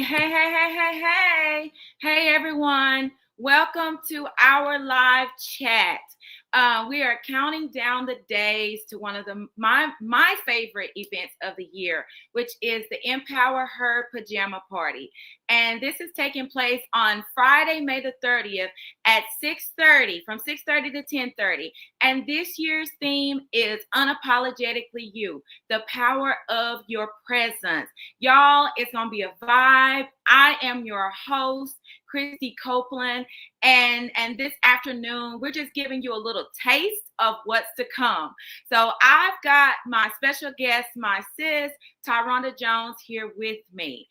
Hey, everyone. Welcome to our live chat. We are counting down the days to one of my favorite events of the year, which is the Empower Her Pajama Party. And this is taking place on Friday, May the 30th at 6:30, from 6:30 to 10:30. And this year's theme is Unapologetically You, the power of your presence. Y'all, it's going to be a vibe. I am your host, Christy Copeland. And this afternoon, we're just giving you a little taste of what's to come. So I've got my special guest, my sis, Tyronda Jones, here with me.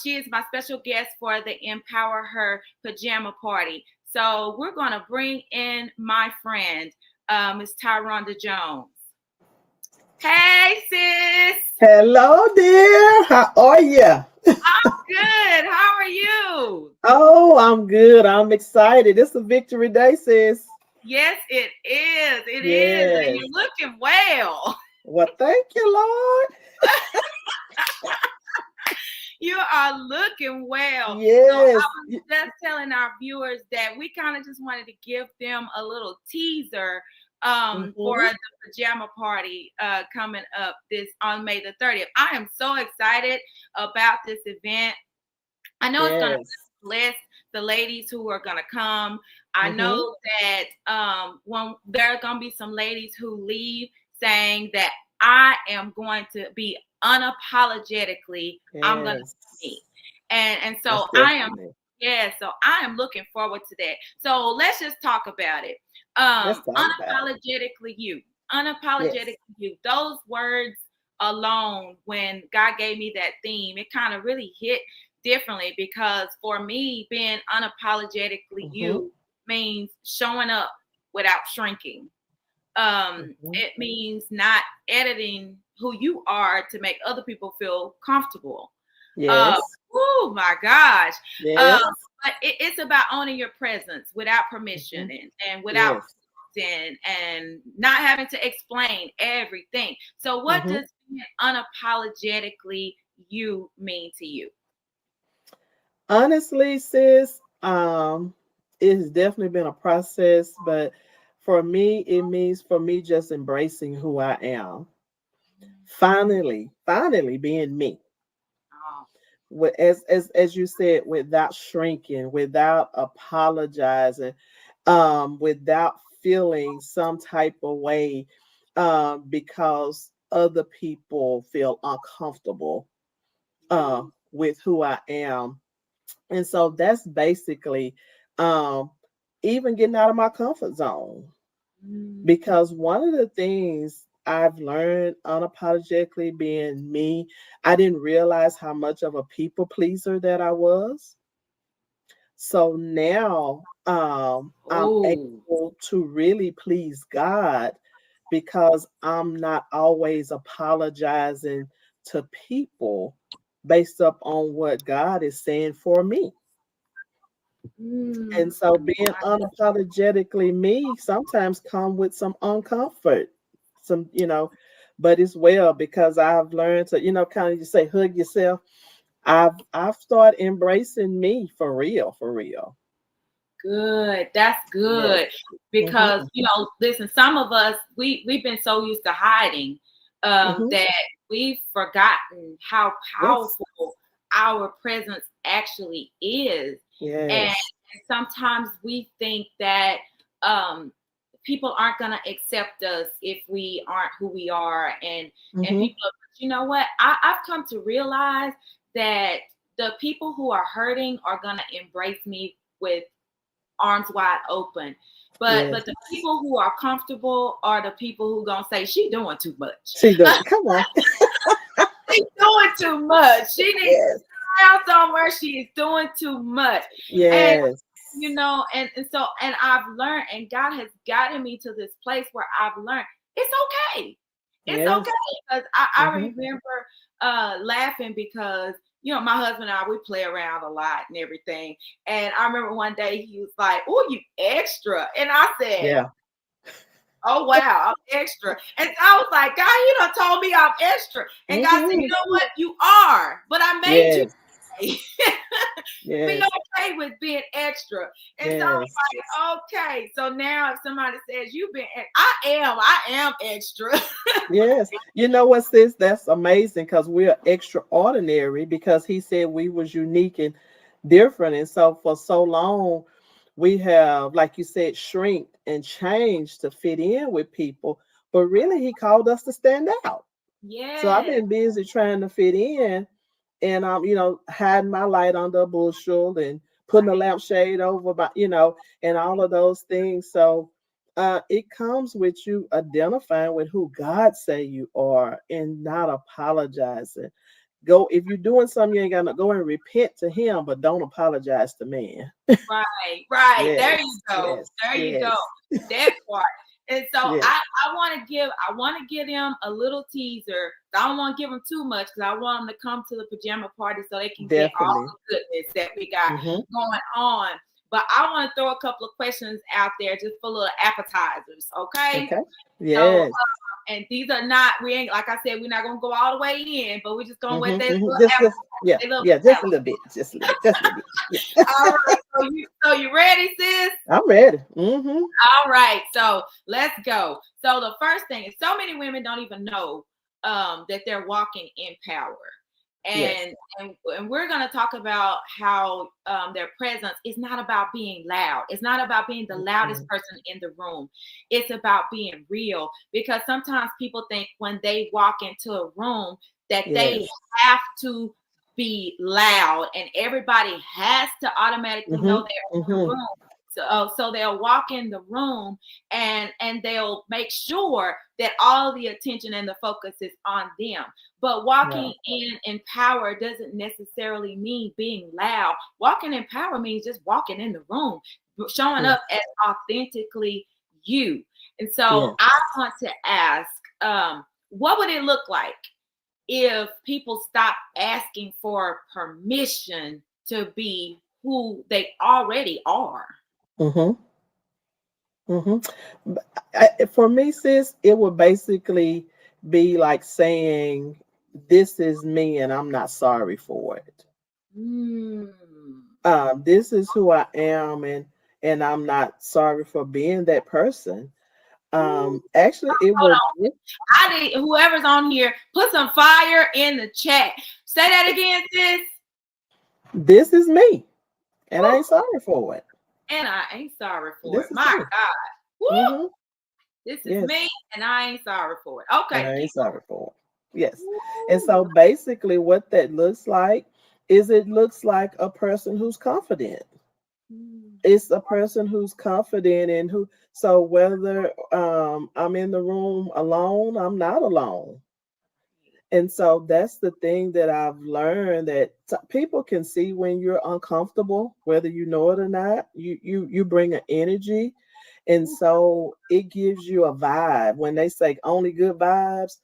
She is my special guest for the Empower Her Pajama Party. So we're going to bring in my friend, Miss Tyronda Jones. Hey, sis. Hello, dear. How are you? I'm good. How are you? Oh, I'm good. I'm excited. It's a victory day, sis. Yes, it is. It is. Yes. And you're looking well. Well, thank you, Lord. You are looking well. Yes. So I was just telling our viewers that we kind of just wanted to give them a little teaser for the pajama party coming up this on May the 30th. I am so excited about this event. I know it's going to bless the ladies who are going to come. I know that when there are going to be some ladies who leave saying that I am going to be unapologetically, I'm going to be me. And so I am looking forward to that. So let's just talk about it. Unapologetically you. Unapologetically you. Those words alone, when God gave me that theme, it kind of really hit differently, because for me, being unapologetically you means showing up without shrinking. It means not editing who you are to make other people feel comfortable. Yes. Oh my gosh. Yes. But it's about owning your presence without permission and without and not having to explain everything. So what does being unapologetically you mean to you? Honestly, sis, it's definitely been a process, but for me, it means just embracing who I am. Finally being me. As you said, without shrinking, without apologizing, without feeling some type of way, because other people feel uncomfortable with who I am. And so that's basically even getting out of my comfort zone. Because one of the things I've learned unapologetically being me, I didn't realize how much of a people pleaser that I was. So now I'm able to really please God, because I'm not always apologizing to people based up on what God is saying for me. And so being unapologetically me sometimes come with some uncomfort, but it's well, because I've learned to, kind of, you say, hug yourself. I've started embracing me for real. Good. That's good. Because, listen, some of us, we've been so used to hiding that we've forgotten how powerful our presence actually is. And sometimes we think that people aren't going to accept us if we aren't who we are. And people, you know what? I've come to realize that the people who are hurting are going to embrace me with arms wide open. But the people who are comfortable are the people who gonna say she doing too much. Come on. She's doing too much. She needs to out somewhere. She is doing too much. Yes. And and I've learned, and God has gotten me to this place where I've learned it's okay. It's okay. Because I remember laughing because my husband and I, we play around a lot and everything. And I remember one day he was like, "Oh, you extra." And I said, "Oh, wow, I'm extra." And I was like, "God, you done told me I'm extra." And God said, "You know what? You are, but I made you Be Yes. okay with being extra. And so Yes. I'm like, okay. So now if somebody says you've been, I am extra. Yes. You know what, sis? That's amazing because we're extraordinary because he said we was unique and different. And so for so long, we have, like you said, shrink and changed to fit in with people. But really, he called us to stand out. So I've Yes. been busy trying to fit in and hiding my light under a bushel and putting a lampshade over my, and all of those things. So it comes with you identifying with who God say you are and not apologizing. Go if you're doing something, you ain't gotta go and repent to him, but don't apologize to man. Right, right. There you Yes, go. yes, There you go. yes, That part. And so yes, I want to give them a little teaser. I don't want to give them too much because I want them to come to the pajama party so they can get all definitely. the goodness that we got Hmm. going on. But I want to throw a couple of questions out there just for little appetizers, okay? Okay. So Yes. and these are not, we ain't, like I said, we're not gonna go all the way in, but we're just gonna wet that little Just yeah, they little yeah, just a palate. little bit, just a little bit. Yeah. All right, so you ready, sis? I'm ready. Hmm. All right, so let's go. So the first thing is, so many women don't even know that they're walking in power, Yes. and we're gonna talk about how their presence is not about being loud. It's not about being the loudest Mhm. person in the room. It's about being real. Because sometimes people think when they walk into a room that they Yes. have to be loud, and everybody has to automatically know Hmm. they're in the Hmm. room. So they'll walk in the room and they'll make sure that all the attention and the focus is on them. But walking Wow. in power doesn't necessarily mean being loud. Walking in power means just walking in the room, showing Yes. up as authentically you. And so Yes. I want to ask, what would it look like if people stop asking for permission to be who they already are? Hmm. Hmm. For me, sis, it would basically be like saying, "This is me, and I'm not sorry for it. Mm. This is who I am, and I'm not sorry for being that person." Actually, it Hold would. on. I need whoever's on here, put some fire in the chat. Say that again, sis. This is me, and I Woo. ain't sorry for it. And I ain't sorry for This it. is My me. God. Woo. Hmm. This is Yes. me, and I ain't sorry for it. And Okay, I ain't keep sorry for it. Yes. And going. so basically what that looks like is it looks like a person who's confident. Mm. It's a person who's confident and who so whether I'm in the room alone, I'm not alone. And so that's the thing that I've learned that people can see when you're uncomfortable, whether you know it or not. You bring an energy, and so it gives you a vibe. When they say only good vibes,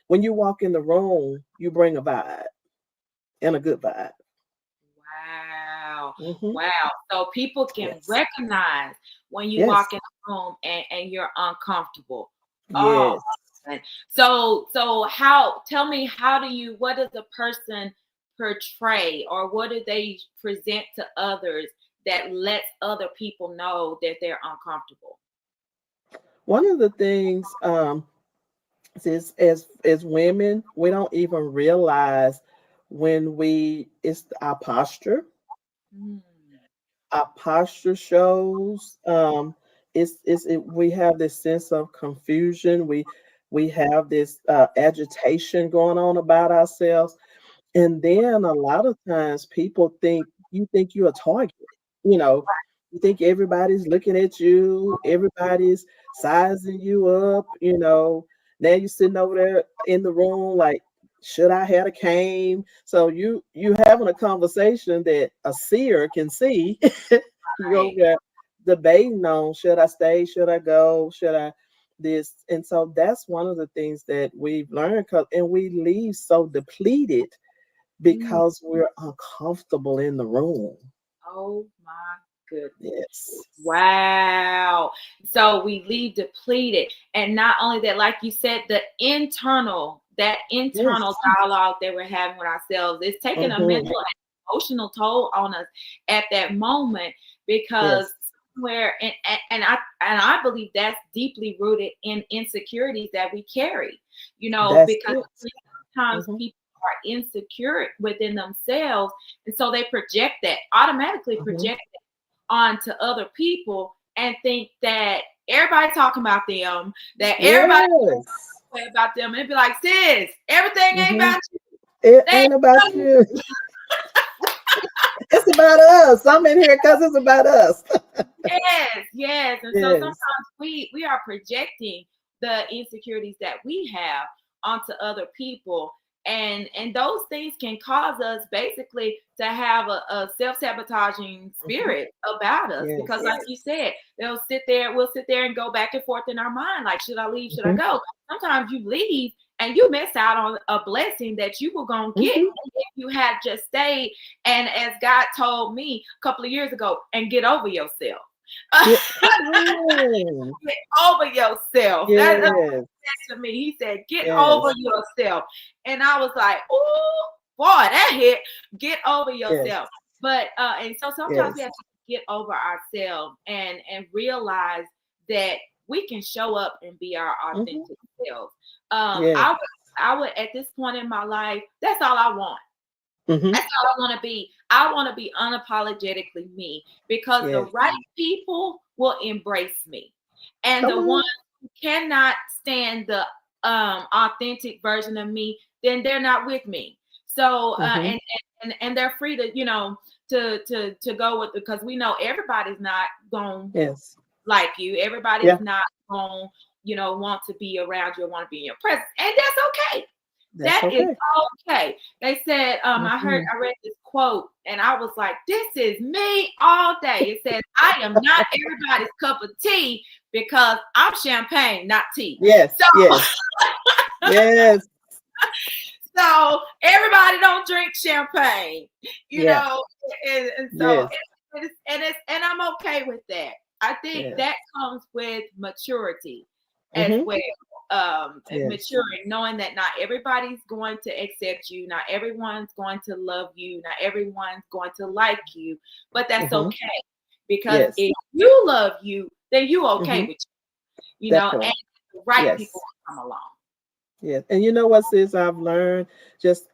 when you walk in the room, you bring a vibe and a good vibe. Wow. Hmm. Wow. So people can Yes. recognize when you Yes. walk in the room and you're uncomfortable. Oh, Yes. man. So how, tell me, what does a person portray, or what do they present to others that lets other people know that they're uncomfortable? One of the things is as women, we don't even realize when we it's our posture. Mm. Our posture shows. We have this sense of confusion. We have this agitation going on about ourselves, and then a lot of times people think you're a target. You know, you think everybody's looking at you, everybody's sizing you up. Now you're sitting over there in the room like, should I have a cane? So you having a conversation that a seer can see. You over Right. there debating on should I stay, should I go, should I this, and so that's one of the things that we've learned. And we leave so depleted Mm. because we're uncomfortable in the room. Oh my goodness. Yes. Wow. So we leave depleted. And not only that, like you said, that Yes. internal dialogue that we're having with ourselves is taking a Hmm. mental. emotional toll on us at that moment, because somewhere, and I believe that's deeply rooted in insecurities that we carry, That's because it. sometimes people are insecure within themselves, and so they automatically project it onto other people and think that everybody talking about them, that everybody Yes. about them, and be like, sis, everything ain't Mm-hmm. about you. It They ain't about you. It's about us. I'm in here because it's about us. yes. And so sometimes Yes. we are projecting the insecurities that we have onto other people. And those things can cause us basically to have a self-sabotaging Mm-hmm. spirit about us, because Yes. like you said, we'll sit there and go back and forth in our mind, like, should I leave, should I Mm-hmm. go? Sometimes you leave and you miss out on a blessing that you were going to get Mm-hmm. if you had just stayed. And as God told me a couple of years ago, and get over yourself. Yeah. Come on. Get over yourself. That's what Yes. he said to me. He said, get over Yes. yourself. And I was like, oh boy, that hit. Get over Yes. yourself. But and so sometimes we Yes. have to get over ourselves and realize that we can show up and be our Mm-hmm. authentic selves. Um, Yes. I would I would at this point in my life, that's all I want. Mm-hmm. That's all I want to be. I want to be unapologetically me, because the Yes. right people will embrace me. And Come the ones on. who cannot stand the authentic version of me, then they're not with me. So Mm-hmm. and they're free to, to go with it, because we know everybody's not going to Yes. like you. Everybody's Yeah. not going, want to be around you or want to be in your presence. And that's okay. That's That is okay. okay. They said, Mm-hmm. I read this quote and I was like, this is me all day. It says, I am not everybody's cup of tea, because I'm champagne, not tea. Yes. So, Yes. Yes. so everybody don't drink champagne, Yeah. and so Yes. and I'm okay with that. I think Yes. that comes with maturity as Mm-hmm. well. Yes. Maturing, knowing that not everybody's going to accept you, not everyone's going to love you, not everyone's going to like you, but that's Mm-hmm. okay, because Yes. if you love you, then you okay Mm-hmm. with That and part. the right people Yes. will come along. Yes. And you know what, sis, I've learned just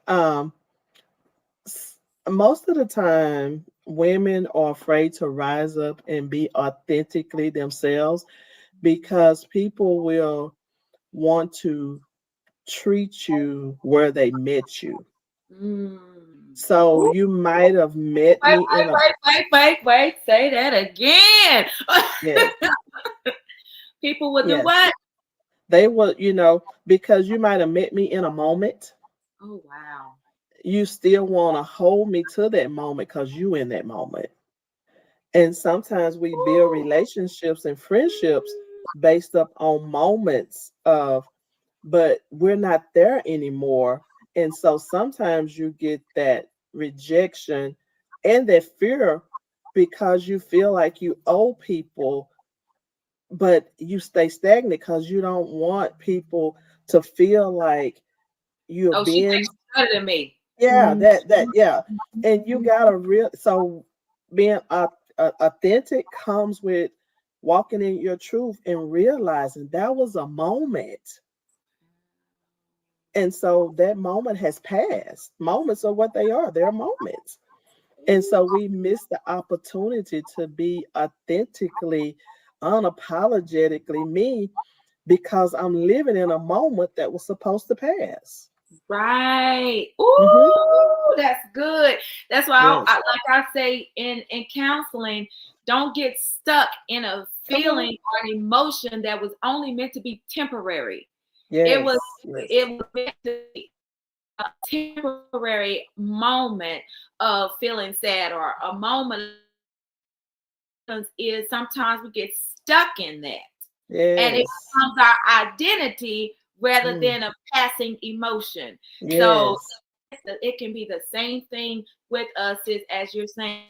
s- most of the time women are afraid to rise up and be authentically themselves because people will want to treat you where they met you. Mm. So Ooh, you might have met wait, me in a wait. Say that again. yes, People would do yes. what? They will, because you might have met me in a moment. Oh, wow. You still want to hold me to that moment because you in that moment. And sometimes we build Ooh. relationships and friendships based up on moments of, but we're not there anymore. And so sometimes you get that rejection and that fear because you feel like you owe people, but you stay stagnant because you don't want people to feel like you're Oh, she being, thinks she's better than me. yeah, Mm. yeah. And you got to so being authentic comes with walking in your truth and realizing that was a moment. And so that moment has passed. Moments are what they are. They're moments. And so we miss the opportunity to be authentically, unapologetically me because I'm living in a moment that was supposed to pass. Right. Hmm. Ooh, that's good. That's why Yes. like I say in counseling, don't get stuck in a Come on. feeling or an emotion that was only meant to be temporary. It was Yes. Yes. it was meant to be a temporary moment of feeling sad, or a moment is sometimes we get stuck in that, and it Yes. becomes our identity rather Mm. than a passing emotion. So Yes. it can be the same thing with us, as you're saying.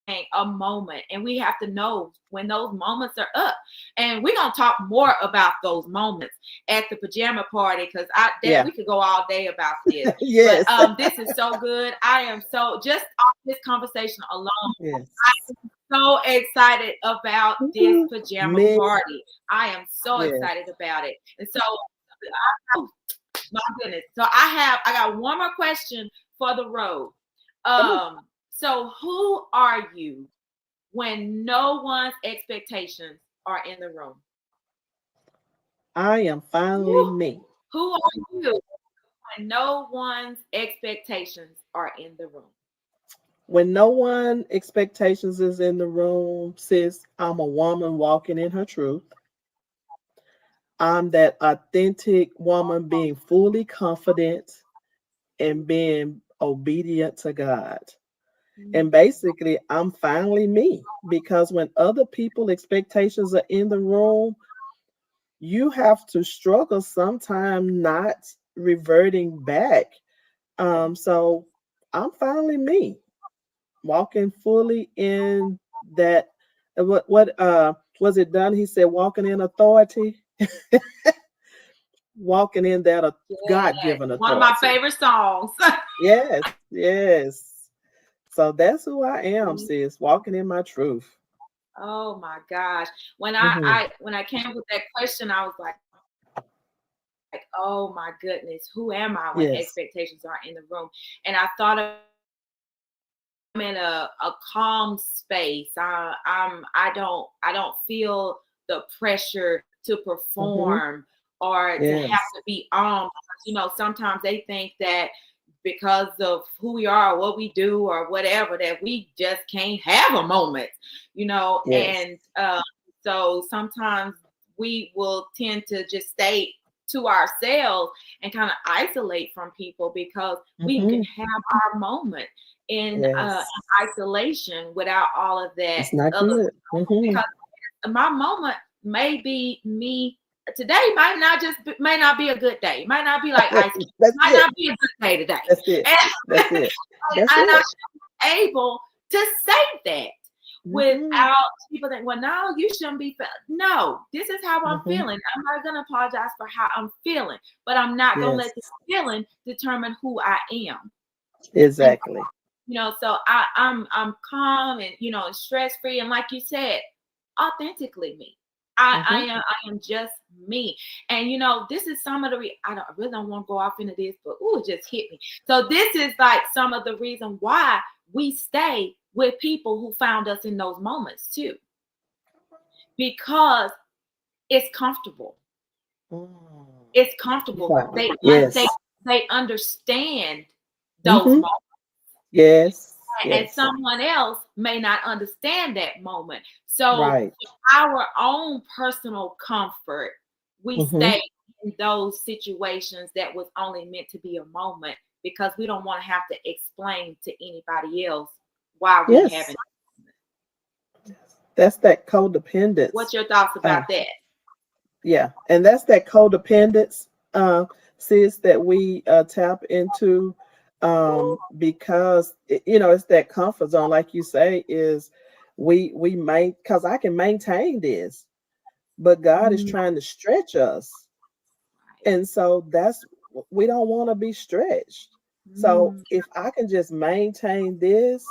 a moment, and we have to know when those moments are up. And we're gonna talk more about those moments at the pajama party, because we could go all day about this. Yes. But this is so good. I am so, just off this conversation alone, Yes. I am so excited about this pajama party. I am so excited about it. And so, my goodness. So I got one more question for the road. So who are you when no one's expectations are in the room? I am finally me. Who are you when no one's expectations are in the room? When no one expectations is in the room, sis, I'm a woman walking in her truth. I'm that authentic woman being fully confident and being obedient to God. And basically, I'm finally me, because when other people expectations are in the room, you have to struggle sometime not reverting back. So I'm finally me, walking fully in that. What was it done? He said, walking in authority. Walking in that God-given authority. One of my favorite songs. Yes. So that's who I am, sis, walking in my truth. Oh my gosh. When I came up with that question, I was like, oh my goodness, who am I when expectations are in the room? And I thought I'm in a calm space. I don't feel the pressure to perform or to have to be on. Sometimes they think that because of who we are, or what we do, or whatever, that we just can't have a moment, and so sometimes we will tend to just stay to ourselves and kind of isolate from people, because we can have our moment in isolation without all of that. It's not good. Because my moment may be me. Today may not be a good day. It might not be like ice cream. It might not be a good day today. That's it. And I'm able to say that without people think, well, no, you shouldn't be feeling. No, this is how I'm feeling. I'm not going to apologize for how I'm feeling, but I'm not going to let this feeling determine who I am. Exactly. And, so I'm calm and, and stress-free. And like you said, authentically me. I am just me. And this is some of the I really don't want to go off into this, but it just hit me. So this is like some of the reason why we stay with people who found us in those moments too, because it's comfortable. It's comfortable. They understand those moments. Yes. And someone else may not understand that moment. So our own personal comfort, we stay in those situations that was only meant to be a moment, because we don't want to have to explain to anybody else why we haven't. That's that codependence. What's your thoughts about that? Yeah, and that's that codependence, sis, that we tap into. Because it's that comfort zone, like you say, is we may, because I can maintain this, but God is trying to stretch us, and so we don't want to be stretched. So if I can just maintain this,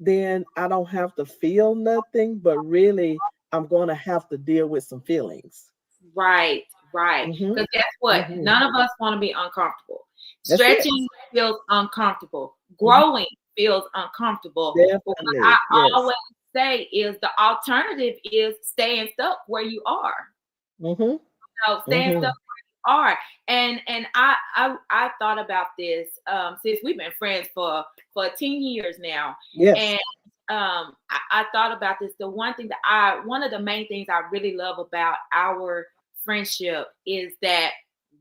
then I don't have to feel nothing, but really I'm going to have to deal with some feelings. Right. Because guess what? None of us want to be uncomfortable. Stretching feels uncomfortable. Growing feels uncomfortable. What I always say is the alternative is staying stuck where you are. Staying stuck where you are. And I thought about this since we've been friends for 10 years now. And I thought about this. One of the main things I really love about our friendship is that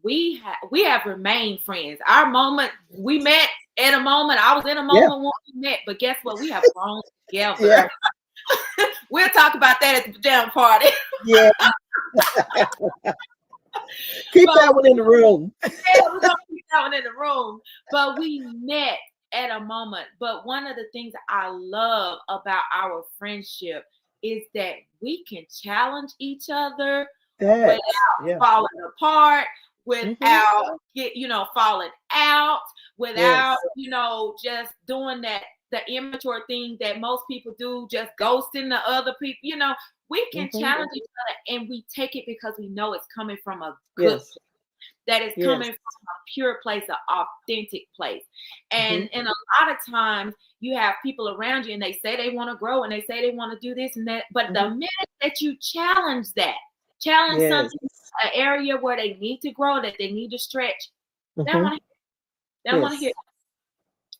we have remained friends. Our moment, we met at a moment. I was in a moment when we met, but guess what? We have grown together. We'll talk about that at the pajama party. Keep that one in the room. We're gonna keep that one in the room. But we met at a moment. But one of the things I love about our friendship is that we can challenge each other without falling apart, without falling out, without just doing that the immature thing that most people do, just ghosting the other people. We can challenge each other, and we take it because we know it's coming from a good place, that is coming from a pure place, an authentic place. And a lot of times you have people around you and they say they want to grow and they say they want to do this and that, but the minute that you challenge something, an area where they need to grow, that they need to stretch, they don't want to hear.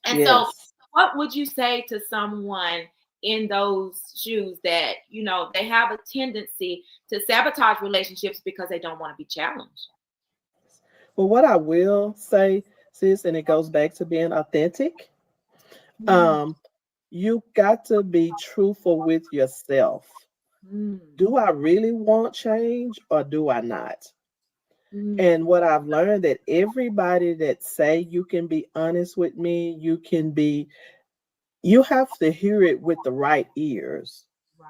And so what would you say to someone in those shoes that, they have a tendency to sabotage relationships because they don't want to be challenged? Well, what I will say, sis, and it goes back to being authentic, you got to be truthful with yourself. Do I really want change or do I not? And what I've learned, that everybody that say you can be honest with me, you have to hear it with the right ears. Right.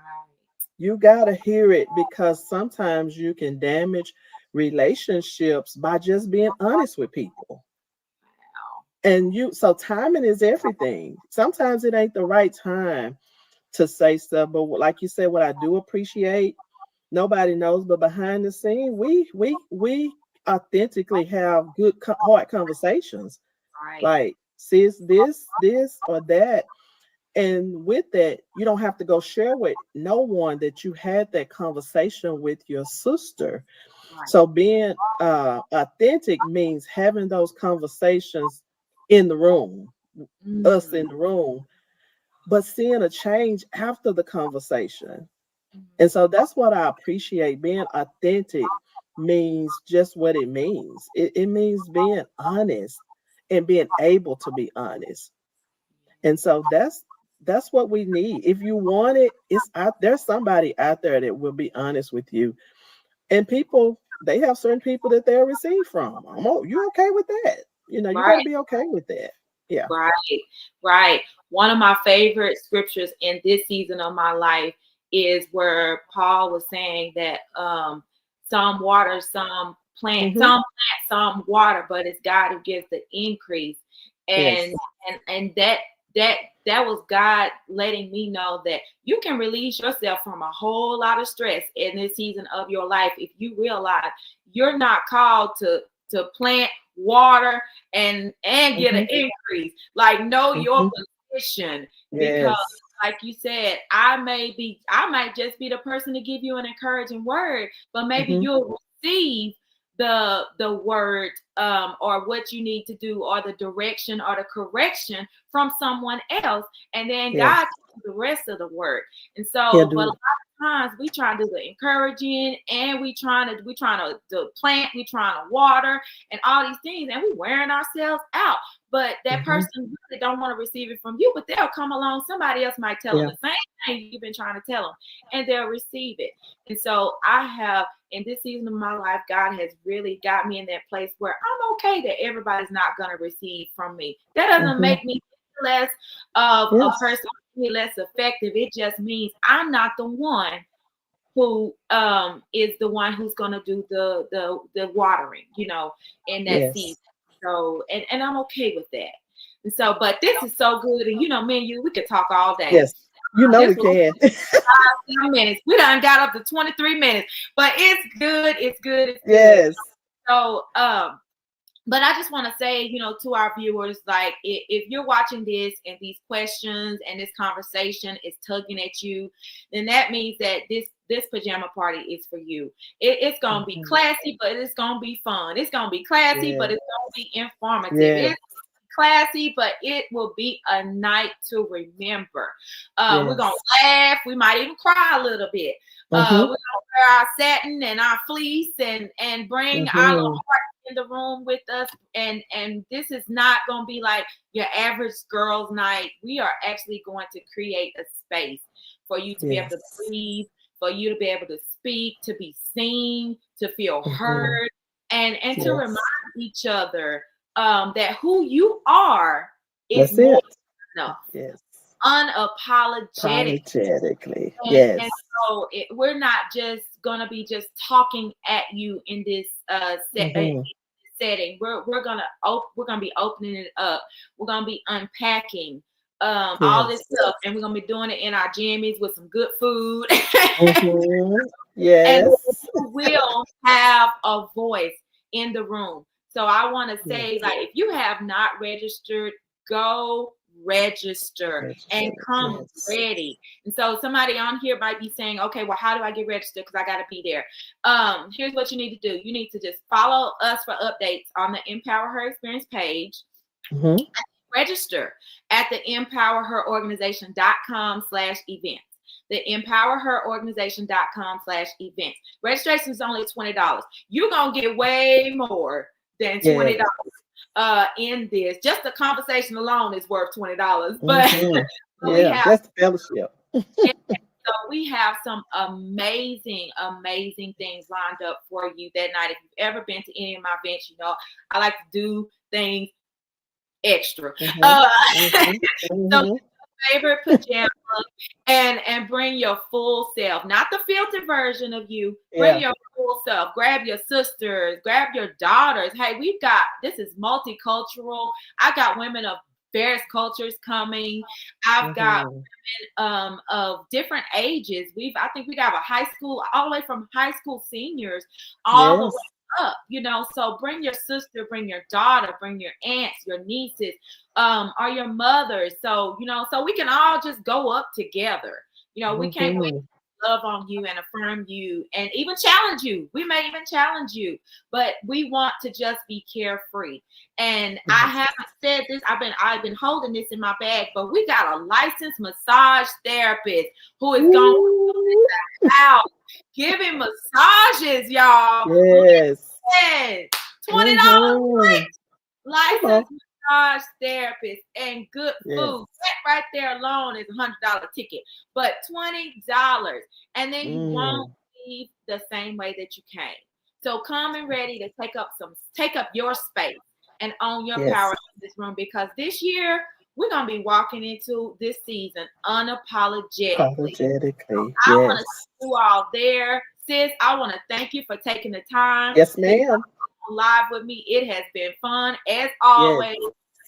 You got to hear it, because sometimes you can damage relationships by just being honest with people. And so timing is everything. Sometimes it ain't the right time to say stuff, but like you said, what I do appreciate, nobody knows, but behind the scene, we authentically have good hard conversations. Right. Like, sis, this or that. And with that, you don't have to go share with no one that you had that conversation with your sister. Right. So being authentic means having those conversations in the room, us in the room, but seeing a change after the conversation. And so that's what I appreciate. Being authentic means just what it means. It means being honest and being able to be honest. And so that's what we need. If you want it, it's out there's somebody out there that will be honest with you. And people, they have certain people that they'll receive from. You okay with that? You got to be okay with that. Yeah. Right. One of my favorite scriptures in this season of my life is where Paul was saying that some water, some plant, some water, but it's God who gives the increase. And that was God letting me know that you can release yourself from a whole lot of stress in this season of your life if you realize you're not called to plant, water, and get an increase. Like, know your position, because like you said, I might just be the person to give you an encouraging word, but maybe you'll receive the word or what you need to do, or the direction or the correction from someone else, and then God does the rest of the work. And so, but a lot of times we try to do the encouraging, and we trying to plant, we trying to water, and all these things, and we wearing ourselves out. But that person really don't want to receive it from you, but they'll come along. Somebody else might tell them the same thing you've been trying to tell them, and they'll receive it. And so I have, in this season of my life, God has really got me in that place where I'm okay that everybody's not going to receive from me. That doesn't make me less of a person, any less effective. It just means I'm not the one who is the one who's going to do the watering, in that season. So, and I'm okay with that. And so, but this is so good. And, me and you, we could talk all day. Yes. We can. 5 minutes. We done got up to 23 minutes, but it's good. It's good. Yes. So, but I just want to say, to our viewers, like, if you're watching this and these questions and this conversation is tugging at you, then that means that this pajama party is for you. It's going to be classy, but it's going to be fun. It's going to be classy, but it's going to be informative. It's classy, but it will be a night to remember. We're going to laugh. We might even cry a little bit. We're going to wear our satin and our fleece and bring our little heart in the room with us. And this is not going to be like your average girls' night. We are actually going to create a space for you to be able to breathe, for you to be able to speak, to be seen, to feel heard, and to remind each other that who you are is That's more it. than enough. Yes. Unapologetic. Apologetically. And Yes. so we're not just gonna be just talking at you in this Mm-hmm. setting. We're gonna be opening it up. We're gonna be unpacking all this Yes. stuff, and we're gonna be doing it in our jammies with some good food. Mm-hmm. And Yes. you will have a voice in the room. So I want to Yes. say, like, if you have not registered, go register and come Yes. ready. And so somebody on here might be saying, okay, well, how do I get registered? Because I got to be there. Here's what you need to do. You need to just follow us for updates on the Empower Her Experience page. Mm-hmm. Register at the empowerherorganization.com/events. The empowerherorganization.com/events. Registration is only $20. You're going to get way more than $20 in this. Just the conversation alone is worth $20. But, Mm-hmm. but we Yeah, have that's the fellowship. so we have some amazing, amazing things lined up for you that night. If you've ever been to any of my events, you know I like to do things extra. Mm-hmm. So favorite pajama and bring your full self, not the filtered version of you. Bring your full self. Grab your sisters, grab your daughters. Hey, this is multicultural. I got women of various cultures coming. I've got women of different ages. I think we got a high school, all the way from high school seniors all the way up, so bring your sister, bring your daughter, bring your aunts, your nieces, or your mothers, so we can all just go up together. We can't wait to love on you and affirm you and even challenge you. We may even challenge you, but we want to just be carefree. And I haven't said this, I've been holding this in my bag, but we got a licensed massage therapist who is going out giving massages, y'all. Yes. $20 licensed massage therapist and good food. That right there alone is $100 ticket, but $20, and then you won't leave the same way that you came. So come and ready to take up your space and own your power in this room, because this year we're gonna be walking into this season unapologetically. I want to see you all there. Sis, I want to thank you for taking the time. Yes, ma'am. Live with me. It has been fun as always.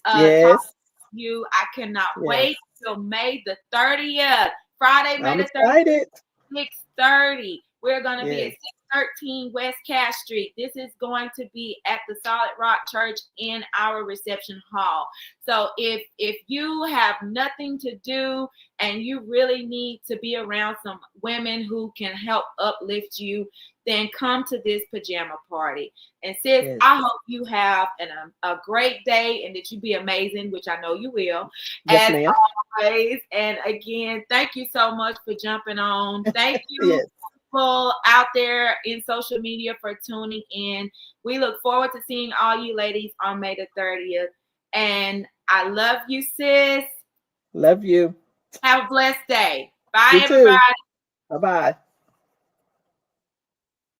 Yes. Talking to you. I cannot wait till May the 30th. Friday, May the 30th, 6:30. We're going to be at 613 West Cass Street. This is going to be at the Solid Rock Church in our reception hall. So if you have nothing to do and you really need to be around some women who can help uplift you, then come to this pajama party. And sis, I hope you have a great day and that you be amazing, which I know you will, as always. And again, thank you so much for jumping on. Thank you. People out there in social media for tuning in. We look forward to seeing all you ladies on May the 30th. And I love you, sis. Love you. Have a blessed day. Bye, everybody. Bye-bye.